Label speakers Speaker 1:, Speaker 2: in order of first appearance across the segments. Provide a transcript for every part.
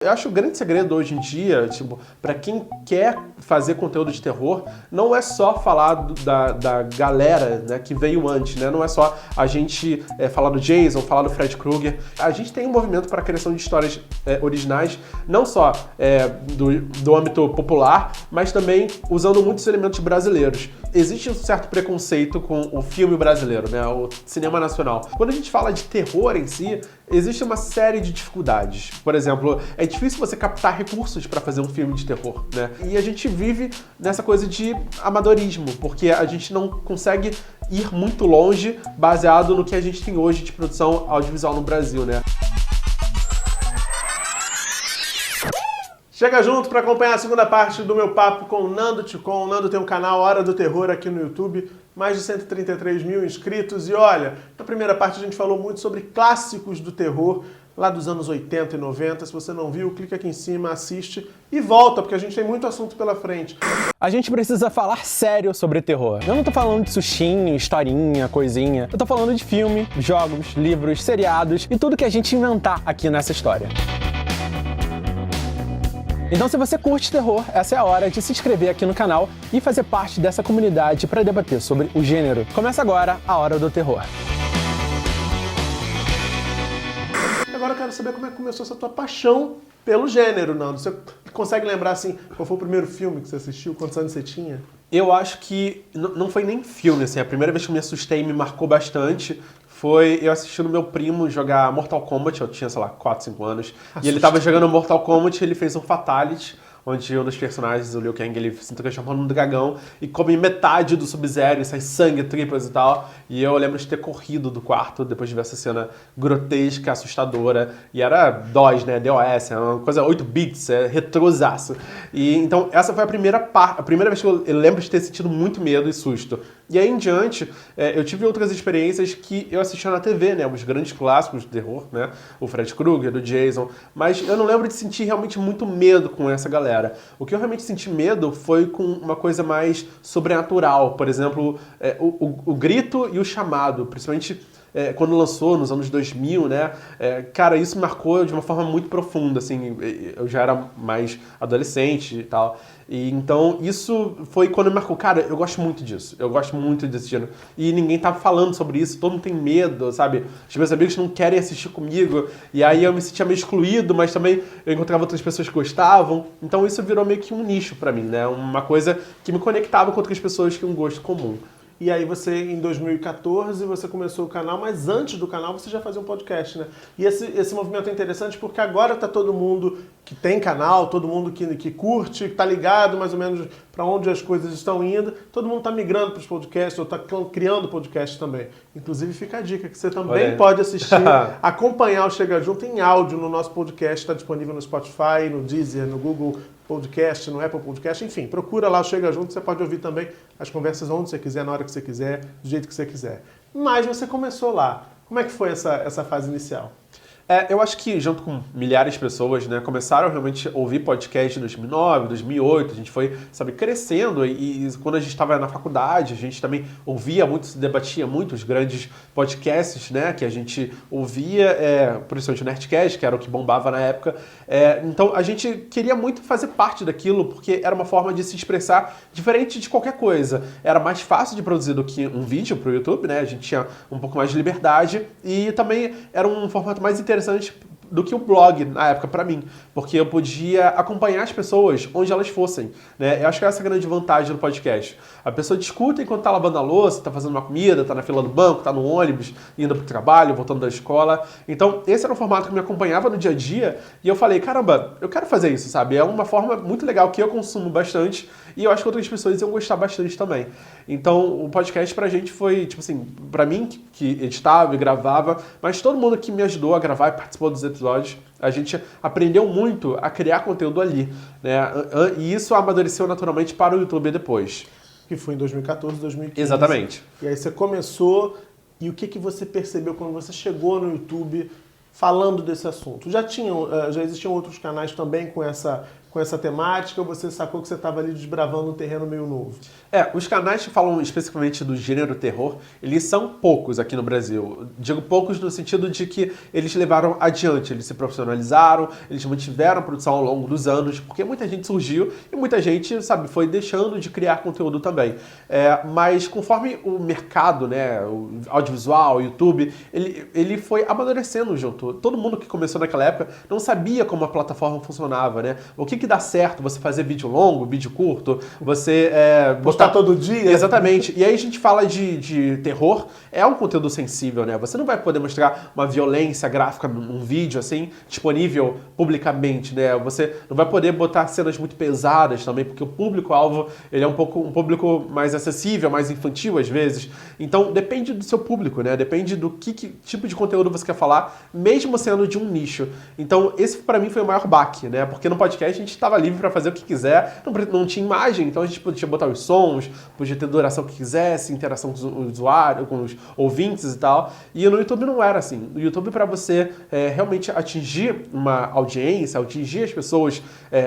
Speaker 1: Eu acho que o grande segredo hoje em dia, tipo, para quem quer fazer conteúdo de terror, não é só falar da galera, né, que veio antes, né? Não é só a gente falar do Jason, falar do Fred Krueger. A gente tem um movimento para a criação de histórias originais, não só do âmbito popular, mas também usando muitos elementos brasileiros. Existe um certo preconceito com o filme brasileiro, né, o cinema nacional. Quando a gente fala de terror em si, existe uma série de dificuldades. Por exemplo, é difícil você captar recursos para fazer um filme de terror, né? E a gente vive nessa coisa de amadorismo, porque a gente não consegue ir muito longe baseado no que a gente tem hoje de produção audiovisual no Brasil, né? Chega junto para acompanhar a segunda parte do meu papo com o Nando Ticon. O Nando tem um canal Hora do Terror aqui no YouTube, mais de 133 mil inscritos. E olha, na primeira parte a gente falou muito sobre clássicos do terror, lá dos anos 80 e 90. Se você não viu, clica aqui em cima, assiste e volta, porque a gente tem muito assunto pela frente.
Speaker 2: A gente precisa falar sério sobre terror. Eu não tô falando de sushinho, historinha, coisinha. Eu tô falando de filme, jogos, livros, seriados e tudo que a gente inventar aqui nessa história. Então, se você curte terror, essa é a hora de se inscrever aqui no canal e fazer parte dessa comunidade para debater sobre o gênero. Começa agora a Hora do Terror.
Speaker 1: Agora eu quero saber como é que começou essa tua paixão pelo gênero, Nando. Você consegue lembrar, assim, qual foi o primeiro filme que você assistiu? Quantos anos você tinha? Eu acho que não foi nem filme, assim. A primeira vez que eu me assustei e me marcou bastante foi eu assistindo meu primo jogar Mortal Kombat. Eu tinha, sei lá, 4, 5 anos. E ele tava jogando Mortal Kombat e ele fez um Fatality, onde um dos personagens, o Liu Kang, ele se transforma num dragão e come metade do Sub-Zero, e sai sangue, tripas e tal. E eu lembro de ter corrido do quarto depois de ver essa cena grotesca, assustadora. E era DOS, né? DOS, é uma coisa 8 bits, é retrosaço. E então essa foi a primeira vez que eu lembro de ter sentido muito medo e susto. E aí em diante, eu tive outras experiências que eu assistia na TV, né? Os grandes clássicos do terror, né? O Fred Krueger, do Jason. Mas eu não lembro de sentir realmente muito medo com essa galera. O que eu realmente senti medo foi com uma coisa mais sobrenatural. Por exemplo, o grito e o chamado, principalmente quando lançou nos anos 2000, né? Cara, isso me marcou de uma forma muito profunda, assim. Eu já era mais adolescente e tal. E então isso foi quando me marcou. Cara, eu gosto muito disso. Eu gosto muito desse gênero. E ninguém tá falando sobre isso. Todo mundo tem medo, sabe? Os meus amigos não querem assistir comigo. E aí eu me sentia meio excluído, mas também eu encontrava outras pessoas que gostavam. Então isso virou meio que um nicho pra mim, né? Uma coisa que me conectava com outras pessoas que tinham um gosto comum.
Speaker 3: E aí você, em 2014, você começou o canal, mas antes do canal você já fazia um podcast, né? E esse movimento é interessante porque agora tá todo mundo que tem canal, todo mundo que curte, que tá ligado mais ou menos para onde as coisas estão indo, todo mundo tá migrando para os podcasts, ou tá criando podcast também. Inclusive fica a dica que você também pode assistir, acompanhar o Chega Junto em áudio no nosso podcast, está disponível no Spotify, no Deezer, no Google Podcast, no Apple Podcast, enfim, procura lá o Chega Junto, você pode ouvir também as conversas onde você quiser, na hora que você quiser, do jeito que você quiser. Mas você começou lá. Como é que foi essa fase inicial?
Speaker 1: Eu acho que, junto com milhares de pessoas, né, começaram realmente a ouvir podcast em 2009, 2008, a gente foi, sabe, crescendo e quando a gente estava na faculdade, a gente também ouvia muito, se debatia muito os grandes podcasts, né, que a gente ouvia, principalmente o Nerdcast, que era o que bombava na época. Então, a gente queria muito fazer parte daquilo, porque era uma forma de se expressar diferente de qualquer coisa. Era mais fácil de produzir do que um vídeo para o YouTube, né, a gente tinha um pouco mais de liberdade e também era um formato mais interessante do que o blog na época pra mim, porque eu podia acompanhar as pessoas onde elas fossem, né? Eu acho que essa é a grande vantagem do podcast. A pessoa discute enquanto tá lavando a louça, tá fazendo uma comida, tá na fila do banco, tá no ônibus, indo pro trabalho, voltando da escola. Então, esse era um formato que me acompanhava no dia a dia e eu falei, caramba, eu quero fazer isso, sabe? É uma forma muito legal que eu consumo bastante e eu acho que outras pessoas iam gostar bastante também. Então, o podcast pra gente foi, tipo assim, pra mim, que editava e gravava, mas todo mundo que me ajudou a gravar e participou dos episódios, a gente aprendeu muito a criar conteúdo ali, né? E isso amadureceu naturalmente para o YouTube depois.
Speaker 3: Que foi em 2014, 2015.
Speaker 1: Exatamente.
Speaker 3: E aí você começou, e o que você percebeu quando você chegou no YouTube falando desse assunto? Já existiam outros canais também com essa com essa temática ou você sacou que você estava ali desbravando um terreno meio novo?
Speaker 1: Os canais que falam especificamente do gênero terror, eles são poucos aqui no Brasil. Digo poucos no sentido de que eles levaram adiante, eles se profissionalizaram, eles mantiveram a produção ao longo dos anos, porque muita gente surgiu e muita gente, sabe, foi deixando de criar conteúdo também. Mas conforme o mercado, né, o audiovisual, o YouTube, ele foi amadurecendo junto. Todo mundo que começou naquela época não sabia como a plataforma funcionava, né? O que dá certo, você fazer vídeo longo, vídeo curto, você
Speaker 3: postar todo dia.
Speaker 1: Exatamente. E aí a gente fala de terror, é um conteúdo sensível, né? Você não vai poder mostrar uma violência gráfica num vídeo, assim, disponível publicamente, né? Você não vai poder botar cenas muito pesadas também, porque o público-alvo, ele é um público mais acessível, mais infantil às vezes. Então, depende do seu público, né? Depende do que tipo de conteúdo você quer falar, mesmo sendo de um nicho. Então, esse pra mim foi o maior baque, né? Porque no podcast a gente estava livre para fazer o que quiser, não tinha imagem, então a gente podia botar os sons, podia ter duração que quisesse, interação com os usuários, com os ouvintes e tal. E no YouTube não era assim. No YouTube, para você realmente atingir uma audiência, atingir as pessoas,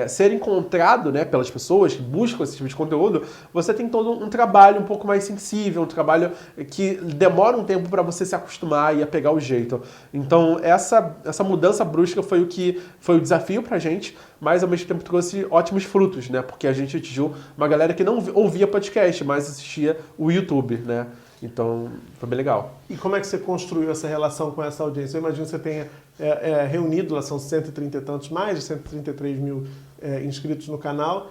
Speaker 1: ser encontrado, né, pelas pessoas que buscam esse tipo de conteúdo, você tem todo um trabalho um pouco mais sensível, um trabalho que demora um tempo para você se acostumar e a pegar o jeito. Então, essa mudança brusca foi o desafio pra gente, mas ao mesmo tempo trouxe ótimos frutos, né? Porque a gente atingiu uma galera que não ouvia podcast, mas assistia o YouTube, né? Então, foi bem legal.
Speaker 3: E como é que você construiu essa relação com essa audiência? Eu imagino que você tenha reunido, lá são 130 e tantos, mais de 133 mil inscritos no canal,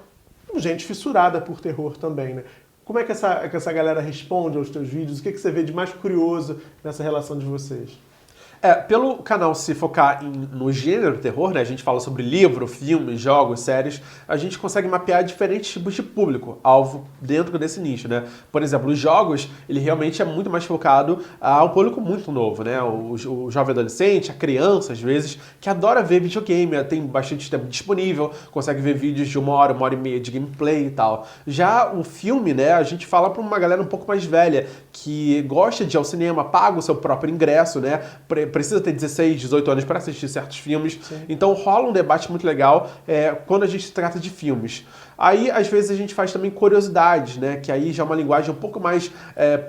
Speaker 3: gente fissurada por terror também, né? Como é que essa galera responde aos teus vídeos? O que você vê de mais curioso nessa relação de vocês?
Speaker 1: Pelo canal se focar no gênero terror, né? A gente fala sobre livro, filmes, jogos, séries, a gente consegue mapear diferentes tipos de público, alvo dentro desse nicho, né? Por exemplo, os jogos, ele realmente é muito mais focado a um público muito novo, né? O jovem adolescente, a criança, às vezes, que adora ver videogame, tem bastante tempo disponível, consegue ver vídeos de 1 hora e meia de gameplay e tal. Já o filme, né? A gente fala para uma galera um pouco mais velha, que gosta de ir ao cinema, paga o seu próprio ingresso, né? Precisa ter 16, 18 anos para assistir certos filmes. Sim. Então rola um debate muito legal quando a gente se trata de filmes. Aí, às vezes, a gente faz também curiosidades, né? Que aí já é uma linguagem um pouco mais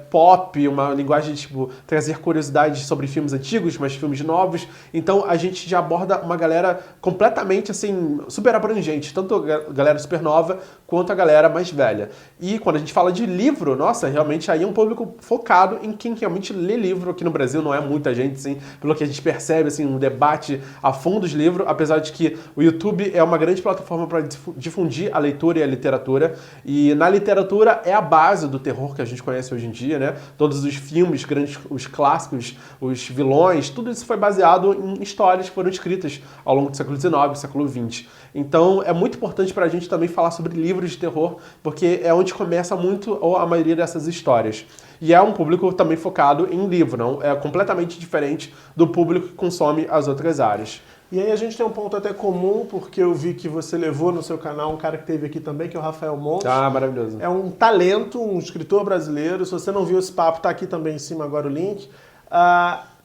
Speaker 1: pop, uma linguagem, tipo, trazer curiosidades sobre filmes antigos, mas filmes novos. Então, a gente já aborda uma galera completamente, assim, super abrangente. Tanto a galera super nova, quanto a galera mais velha. E quando a gente fala de livro, nossa, realmente aí é um público focado em quem realmente lê livro. Aqui no Brasil não é muita gente, assim, pelo que a gente percebe, assim, um debate a fundo de livro, apesar de que o YouTube é uma grande plataforma para difundir a leitura e a literatura, e na literatura é a base do terror que a gente conhece hoje em dia, né? Todos os filmes, grandes, os clássicos, os vilões, tudo isso foi baseado em histórias que foram escritas ao longo do século XIX, século XX. Então é muito importante pra gente também falar sobre livros de terror, porque é onde começa muito ou a maioria dessas histórias. E é um público também focado em livro, não é completamente diferente do público que consome as outras áreas.
Speaker 3: E aí a gente tem um ponto até comum, porque eu vi que você levou no seu canal um cara que teve aqui também, que é o Rafael Montes.
Speaker 1: Ah, maravilhoso.
Speaker 3: É um talento, um escritor brasileiro. Se você não viu esse papo, tá aqui também em cima agora o link.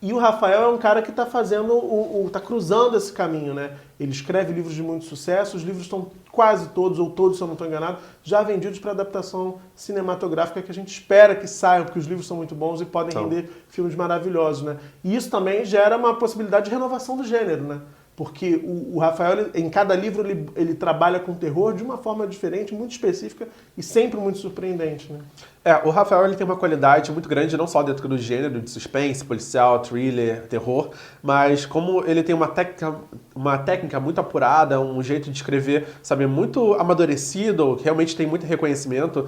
Speaker 3: E o Rafael é um cara que está tá cruzando esse caminho, né? Ele escreve livros de muito sucesso, os livros estão quase todos, ou todos, se eu não estou enganado, já vendidos para adaptação cinematográfica, que a gente espera que saiam, porque os livros são muito bons e podem render filmes maravilhosos, né? E isso também gera uma possibilidade de renovação do gênero, né? Porque o Rafael, em cada livro, ele trabalha com terror de uma forma diferente, muito específica e sempre muito surpreendente, né?
Speaker 1: O Rafael ele tem uma qualidade muito grande, não só dentro do gênero de suspense, policial, thriller, terror, mas como ele tem uma técnica muito apurada, um jeito de escrever, sabe, muito amadurecido, que realmente tem muito reconhecimento,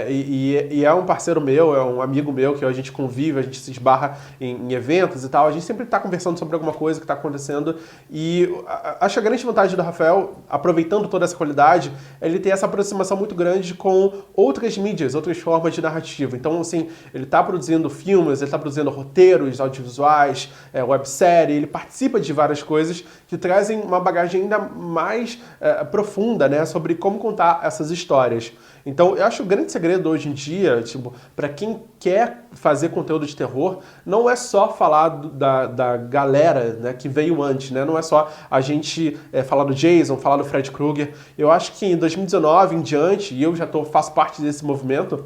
Speaker 1: e é um parceiro meu, é um amigo meu, que a gente convive, a gente se esbarra em eventos e tal, a gente sempre está conversando sobre alguma coisa que está acontecendo, e acho que a grande vantagem do Rafael, aproveitando toda essa qualidade, ele tem essa aproximação muito grande com outras mídias, outras formas de narrativa. Então, assim, ele tá produzindo filmes, ele tá produzindo roteiros audiovisuais, websérie, ele participa de várias coisas que trazem uma bagagem ainda mais profunda, né, sobre como contar essas histórias. Então, eu acho o grande segredo hoje em dia, tipo, para quem quer fazer conteúdo de terror, não é só falar da galera, né, que veio antes, né? Não é só a gente falar do Jason, falar do Fred Krueger. Eu acho que em 2019 em diante, e eu já faço parte desse movimento,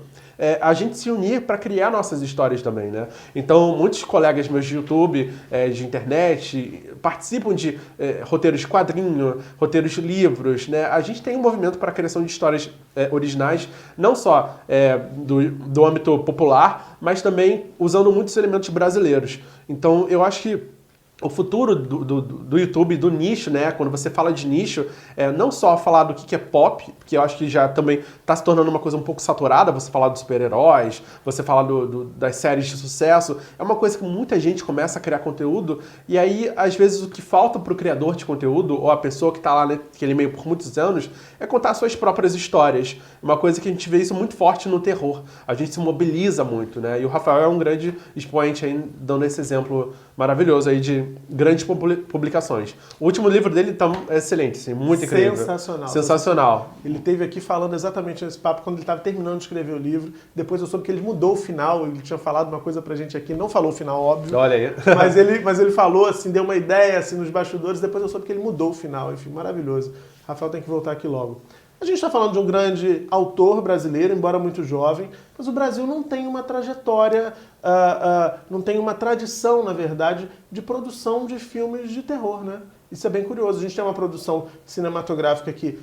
Speaker 1: a gente se unir para criar nossas histórias também, né? Então, muitos colegas meus de YouTube, de internet, participam de roteiros de quadrinho, roteiros de livros, né? A gente tem um movimento para a criação de histórias originais, não só do âmbito popular, mas também usando muitos elementos brasileiros. Então, eu acho que o futuro do YouTube, do nicho, né? Quando você fala de nicho, não só falar do que é pop, que eu acho que já também está se tornando uma coisa um pouco saturada, você falar dos super-heróis, você falar das séries de sucesso, é uma coisa que muita gente começa a criar conteúdo, e aí, às vezes, o que falta para o criador de conteúdo, ou a pessoa que está lá naquele meio por muitos anos, é contar suas próprias histórias. Uma coisa que a gente vê isso muito forte no terror. A gente se mobiliza muito, né? E o Rafael é um grande expoente aí, dando esse exemplo maravilhoso aí de grandes publicações. O último livro dele tá excelente, assim, muito incrível.
Speaker 3: Sensacional.
Speaker 1: Sensacional.
Speaker 3: Ele esteve aqui falando exatamente nesse papo quando ele estava terminando de escrever o livro. Depois eu soube que ele mudou o final, ele tinha falado uma coisa pra gente aqui, não falou o final, óbvio.
Speaker 1: Olha aí.
Speaker 3: Mas ele falou, assim, deu uma ideia assim, nos bastidores, depois eu soube que ele mudou o final, enfim, maravilhoso. Rafael tem que voltar aqui logo. A gente está falando de um grande autor brasileiro, embora muito jovem, mas o Brasil não tem uma trajetória, não tem uma tradição, na verdade, de produção de filmes de terror, né? Isso é bem curioso. A gente tem uma produção cinematográfica que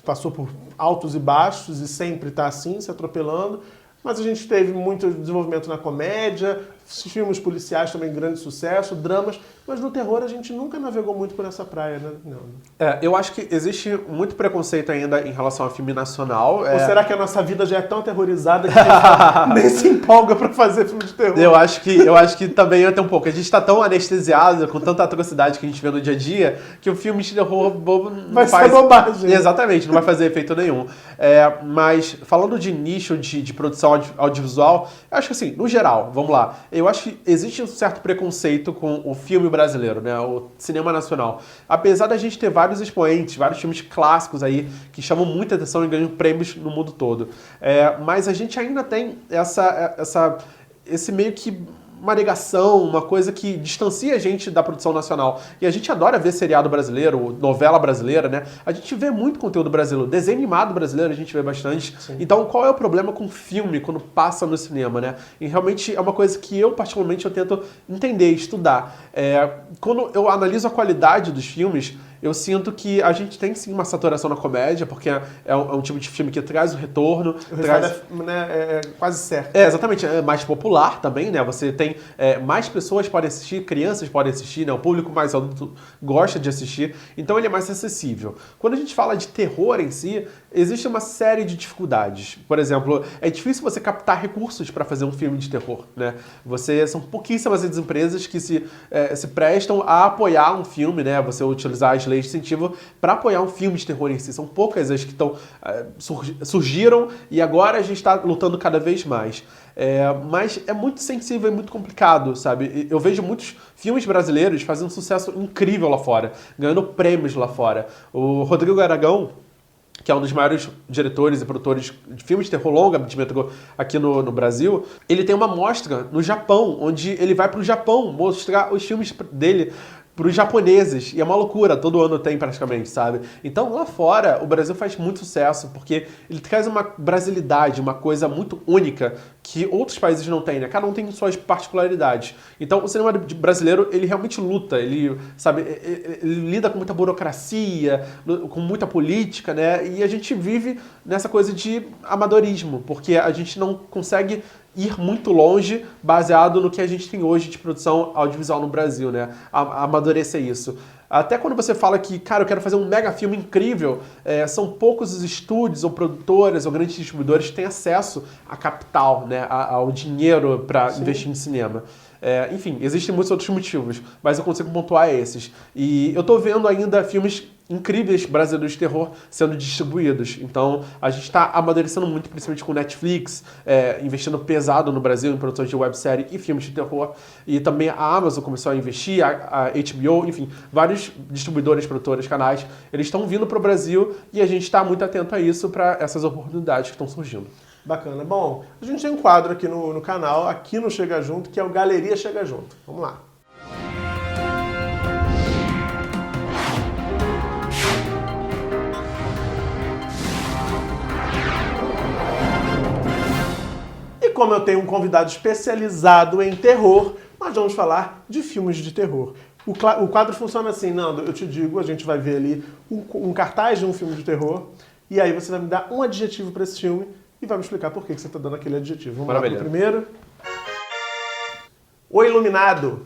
Speaker 3: passou por altos e baixos e sempre está assim, se atropelando, mas a gente teve muito desenvolvimento na comédia, filmes policiais também grande sucesso, dramas, mas no terror a gente nunca navegou muito por essa praia, né? Não.
Speaker 1: Eu acho que existe muito preconceito ainda em relação ao filme nacional.
Speaker 3: Ou será que a nossa vida já é tão aterrorizada que a gente nem se empolga pra fazer filme de terror?
Speaker 1: Eu acho que também até um pouco. A gente tá tão anestesiado com tanta atrocidade que a gente vê no dia a dia que o filme de terror bobo não
Speaker 3: vai ser bobagem.
Speaker 1: Exatamente, não vai fazer efeito nenhum. Mas falando de nicho de produção audiovisual, eu acho que assim, no geral, vamos lá, eu acho que existe um certo preconceito com o filme brasileiro, né? O cinema nacional. Apesar da gente ter vários expoentes, vários filmes clássicos aí que chamam muita atenção e ganham prêmios no mundo todo. Mas a gente ainda tem esse meio que uma negação, uma coisa que distancia a gente da produção nacional. E a gente adora ver seriado brasileiro, novela brasileira, né? A gente vê muito conteúdo brasileiro. Desenho animado brasileiro a gente vê bastante. Sim. Então, qual é o problema com filme quando passa no cinema, né? E realmente é uma coisa que eu, particularmente, eu tento entender, estudar. Quando eu analiso a qualidade dos filmes, eu sinto que a gente tem sim uma saturação na comédia, porque é um tipo de filme que traz o retorno.
Speaker 3: O resultado é quase certo.
Speaker 1: Exatamente. É mais popular também, né? Você tem mais pessoas podem assistir, crianças podem assistir, né? O público mais adulto gosta de assistir, então ele é mais acessível. Quando a gente fala de terror em si, existe uma série de dificuldades. Por exemplo, é difícil você captar recursos para fazer um filme de terror, né? São pouquíssimas as empresas que se prestam a apoiar um filme, né? Você utilizar as leis de incentivo para apoiar um filme de terror em si. São poucas as que surgiram e agora a gente está lutando cada vez mais. Mas é muito sensível e muito complicado, sabe? Eu vejo muitos filmes brasileiros fazendo um sucesso incrível lá fora, ganhando prêmios lá fora. O Rodrigo Aragão, que é um dos maiores diretores e produtores de filmes de terror longa aqui no Brasil, ele tem uma mostra no Japão, onde ele vai para o Japão mostrar os filmes dele para os japoneses, e é uma loucura, todo ano tem praticamente, sabe? Então lá fora, o Brasil faz muito sucesso, porque ele traz uma brasilidade, uma coisa muito única, que outros países não têm, né? Cada um tem suas particularidades. Então o cinema brasileiro, ele realmente luta, ele lida com muita burocracia, com muita política, né? E a gente vive nessa coisa de amadorismo, porque a gente não consegue ir muito longe baseado no que a gente tem hoje de produção audiovisual no Brasil, né? Amadurecer isso. Até quando você fala que, cara, eu quero fazer um mega filme incrível, são poucos os estúdios ou produtoras ou grandes distribuidores que têm acesso a capital, né? Ao dinheiro para investir em cinema. Enfim, existem muitos outros motivos, mas eu consigo pontuar esses. E eu tô vendo ainda filmes incríveis brasileiros de terror sendo distribuídos. Então, a gente está amadurecendo muito, principalmente com Netflix, investindo pesado no Brasil em produções de websérie e filmes de terror. E também a Amazon começou a investir, a HBO, enfim, vários distribuidores, produtores, canais, eles estão vindo para o Brasil e a gente está muito atento a isso, para essas oportunidades que estão surgindo.
Speaker 3: Bacana. Bom, a gente tem um quadro aqui no canal, aqui no Chega Junto, que é o Galeria Chega Junto. Vamos lá. E como eu tenho um convidado especializado em terror, nós vamos falar de filmes de terror. O quadro funciona assim, Nando, eu te digo, a gente vai ver ali um cartaz de um filme de terror, e aí você vai me dar um adjetivo para esse filme e vai me explicar por que você está dando aquele adjetivo. Vamos lá pro primeiro. O Iluminado.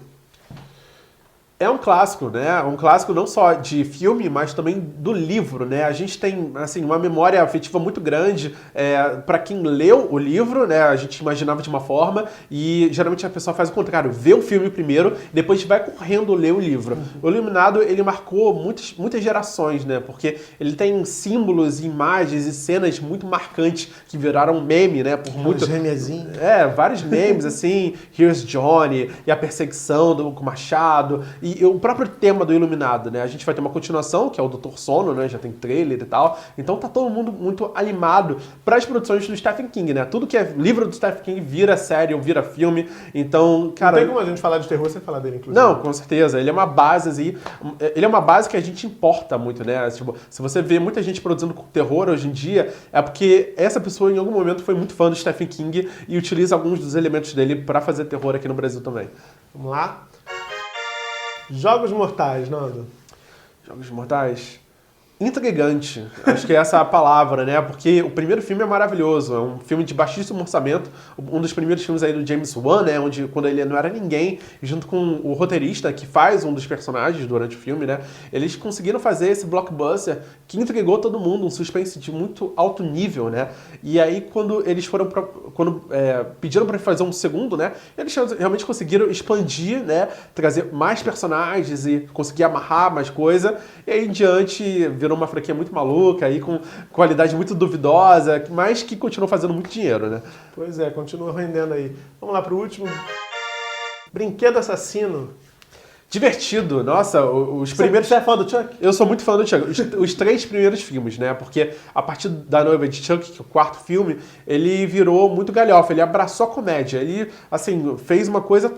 Speaker 1: É um clássico, né? Um clássico não só de filme, mas também do livro, né? A gente tem, assim, uma memória afetiva muito grande para quem leu o livro, né? A gente imaginava de uma forma e geralmente a pessoa faz o contrário, vê o filme primeiro, depois vai correndo ler o livro. O Iluminado, ele marcou muitas gerações, né? Porque ele tem símbolos, imagens e cenas muito marcantes que viraram meme, né? Por muito... vários memes, assim, Here's Johnny, e a perseguição com o Machado, e o próprio tema do Iluminado, né? A gente vai ter uma continuação, que é o Doutor Sono, né? Já tem trailer e tal. Então tá todo mundo muito animado para as produções do Stephen King, né? Tudo que é livro do Stephen King vira série ou vira filme. Então, cara...
Speaker 3: Não tem como a gente falar de terror sem falar dele, inclusive.
Speaker 1: Não, com certeza. Ele é uma base, assim, ele é uma base que a gente importa muito, né? Tipo, se você vê muita gente produzindo terror hoje em dia, é porque essa pessoa em algum momento foi muito fã do Stephen King e utiliza alguns dos elementos dele para fazer terror aqui no Brasil também.
Speaker 3: Vamos lá? Jogos Mortais, Nando.
Speaker 1: Jogos Mortais? Intrigante. Acho que essa é a palavra, né? Porque o primeiro filme é maravilhoso. É um filme de baixíssimo orçamento. Um dos primeiros filmes aí do James Wan, né? Onde, quando ele não era ninguém, junto com o roteirista que faz um dos personagens durante o filme, né? Eles conseguiram fazer esse blockbuster que intrigou todo mundo, um suspense de muito alto nível, né? E aí, quando eles foram... pediram para fazer um segundo, né? Eles realmente conseguiram expandir, né? Trazer mais personagens e conseguir amarrar mais coisa. E aí, em diante, virou uma franquia muito maluca, aí com qualidade muito duvidosa, mas que continuou fazendo muito dinheiro, né?
Speaker 3: Pois é, continua rendendo aí. Vamos lá pro último. Brinquedo Assassino.
Speaker 1: Divertido, nossa, os primeiros...
Speaker 3: Você é fã do Chuck?
Speaker 1: Eu sou muito fã do Chuck. Os 3 primeiros filmes, né? Porque a partir da Noiva de Chuck, que é o 4º filme, ele virou muito galhofa, ele abraçou a comédia. Ele, assim, fez uma coisa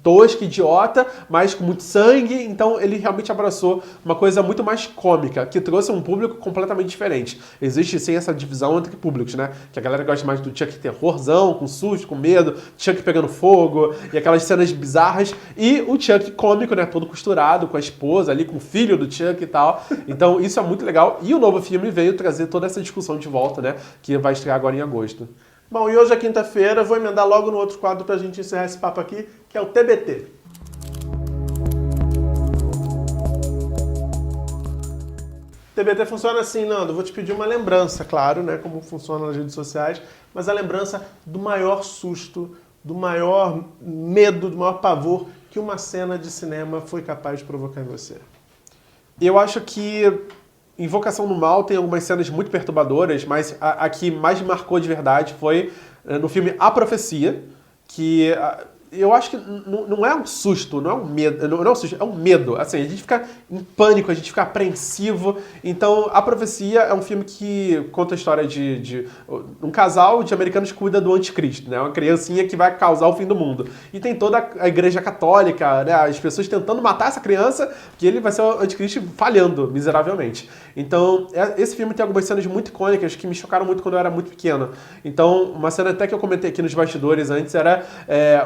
Speaker 1: tosca, idiota, mas com muito sangue, então ele realmente abraçou uma coisa muito mais cômica, que trouxe um público completamente diferente. Existe sim essa divisão entre públicos, né? Que a galera gosta mais do Chuck terrorzão, com susto, com medo, Chuck pegando fogo, e aquelas cenas bizarras, e o Chuck cômico, né? Todo costurado, com a esposa ali, com o filho do Chuck e tal. Então isso é muito legal, e o novo filme veio trazer toda essa discussão de volta, né? Que vai estrear agora em agosto.
Speaker 3: Bom, e hoje é quinta-feira, vou emendar logo no outro quadro pra gente encerrar esse papo aqui, que é o TBT. TBT funciona assim, Nando, vou te pedir uma lembrança, claro, né, como funciona nas redes sociais, mas a lembrança do maior susto, do maior medo, do maior pavor que uma cena de cinema foi capaz de provocar em você.
Speaker 1: Eu acho que Invocação do Mal tem algumas cenas muito perturbadoras, mas a que mais me marcou de verdade foi no filme A Profecia, que eu acho que não é um susto, não é um medo, não é um susto, é um medo. Assim, a gente fica em pânico, a gente fica apreensivo. Então, A Profecia é um filme que conta a história de um casal de americanos que cuida do anticristo, né? Uma criancinha que vai causar o fim do mundo. E tem toda a igreja católica, né? As pessoas tentando matar essa criança, que ele vai ser o anticristo falhando miseravelmente. Então, esse filme tem algumas cenas muito icônicas que me chocaram muito quando eu era muito pequeno. Então, uma cena até que eu comentei aqui nos bastidores antes era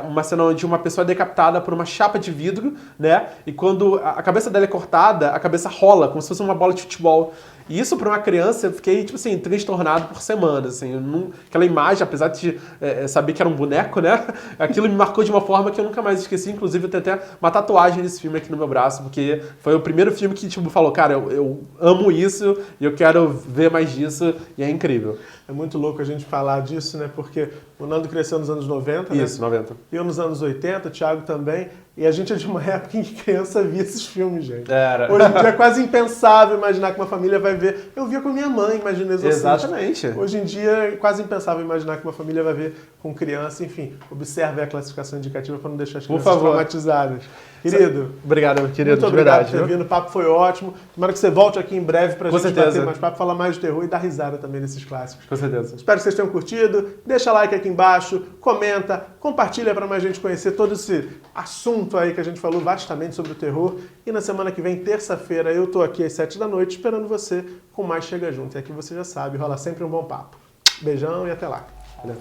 Speaker 1: uma cena onde uma pessoa é decapitada por uma chapa de vidro, né? E quando a cabeça dela é cortada, a cabeça rola, como se fosse uma bola de futebol. E isso para uma criança, eu fiquei, tipo assim, transtornado por semanas, assim. Aquela imagem, apesar de saber que era um boneco, né? Aquilo me marcou de uma forma que eu nunca mais esqueci. Inclusive, eu tenho até uma tatuagem desse filme aqui no meu braço, porque foi o primeiro filme que, tipo, falou, cara, eu amo isso e eu quero ver mais disso, e é incrível.
Speaker 3: É muito louco a gente falar disso, né? Porque o Nando cresceu nos anos 90, né?
Speaker 1: Isso, 90.
Speaker 3: Eu nos anos 80, o Thiago também. E a gente é de uma época em que criança via esses filmes, gente.
Speaker 2: Era.
Speaker 3: Hoje em dia é quase impensável imaginar que uma família vai ver. Eu via com a minha mãe, imagina Exorcista.
Speaker 2: Exatamente.
Speaker 3: Hoje em dia é quase impensável imaginar que uma família vai ver com criança. Enfim, observe a classificação indicativa para não deixar as crianças traumatizadas. Querido.
Speaker 2: Obrigado, querido.
Speaker 3: Muito
Speaker 2: de
Speaker 3: obrigado
Speaker 2: verdade,
Speaker 3: por ter vindo. O papo foi ótimo. Tomara que você volte aqui em breve pra gente bater mais papo, falar mais de terror e dar risada também nesses clássicos.
Speaker 2: Com certeza.
Speaker 3: Espero que vocês tenham curtido. Deixa like aqui embaixo, comenta, compartilha pra mais gente conhecer todo esse assunto aí que a gente falou vastamente sobre o terror. E na semana que vem, terça-feira, eu tô aqui às 7 da noite esperando você com mais Chega Junto. E aqui você já sabe, rola sempre um bom papo. Beijão e até lá. Valeu.